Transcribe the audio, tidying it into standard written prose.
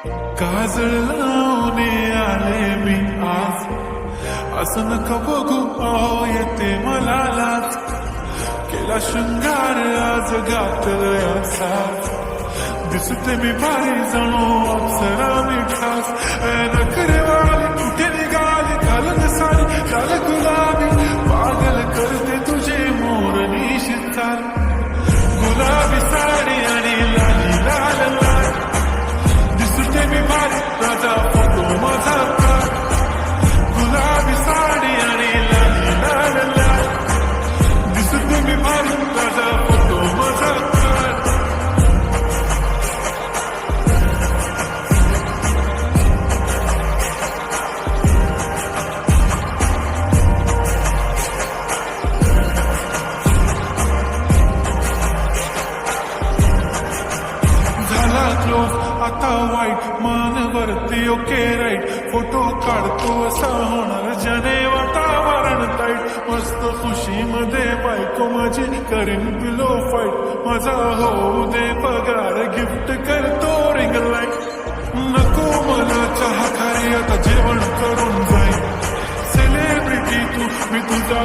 काजळ लावणे आले मी आज, असं नका बघू अहो येते मला लाज. केला शृंगार आज घातलं असाच, दिसते मी भारी जणू अप्सरा मी खास. नखरेवाली कुठे निघाली घालत साडी लाल गुलाबी, पागल करते तुझे मोरनी चाल. गुलाबी साडी आणि लाली लाल लाल, दिसते मी भारी राजा फोटो माझा काढ. गुलाबी साडी आणि लाली लाल लाल, दिसते मी भारी राजा फोटो माझा काढ. झाला क्लोज आता वाईट, मान वरती ओके राईट. फोटो काढतो असा होणार जने वातावरण टाईट. मस्त खुशीमध्ये बायको माझी करीन पिलो फाईट. माझा होऊ दे पगार गिफ्ट करतो रिंग लाईट. नको मला चहा खारी आता जेवण करून जाईल. सेलिब्रिटी तू मी तुझा